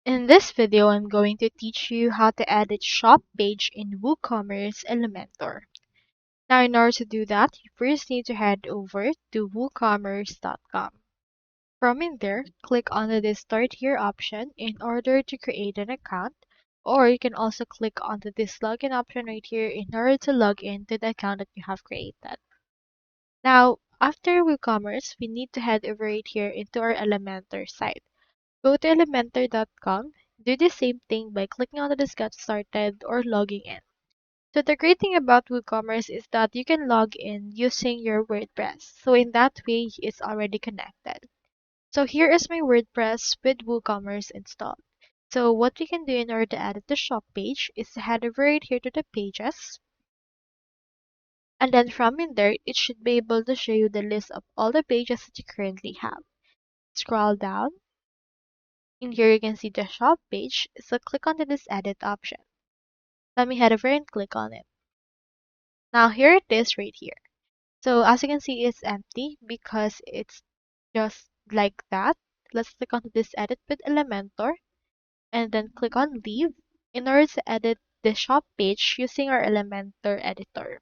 In this video, I'm going to teach you how to edit shop page in Woocommerce Elementor. Now, in order to do that, you first need to head over to woocommerce.com. From in there, click on the Start Here option in order to create an account, or you can also click onto this login option right here in order to log in to the account that you have created. Now, after WooCommerce, we need to head over right here into our Elementor site. Go to elementor.com, do the same thing by clicking on the Just Get Started or logging in. So the great thing about WooCommerce is that you can log in using your WordPress. So in that way, it's already connected. So here is my WordPress with WooCommerce installed. So what we can do in order to edit the shop page is to head over right here to the pages. And then from in there, it should be able to show you the list of all the pages that you currently have. Scroll down. In here you can see the shop page, so click on this edit option. Let me head over and click on it. Now here it is right here. So as you can see, it's empty because it's just like that. Let's click on this edit with Elementor and then click on leave in order to edit the shop page using our Elementor editor.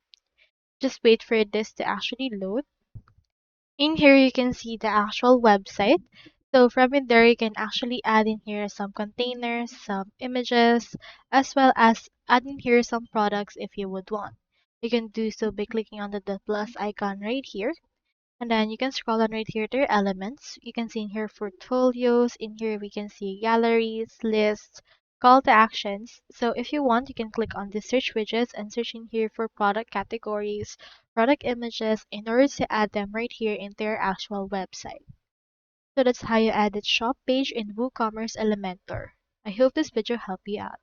Just wait for this to actually load. In here, you can see the actual website. So from in there, you can actually add in here some containers, some images, as well as add in here some products if you would want. You can do so by clicking on the plus icon right here. And then you can scroll on right here to your elements. You can see in here portfolios. In here, we can see galleries, lists, call to actions. So if you want, you can click on the search widgets and search in here for product categories, product images in order to add them right here into your actual website. So that's how you edit shop page in WooCommerce Elementor. I hope this video helped you out.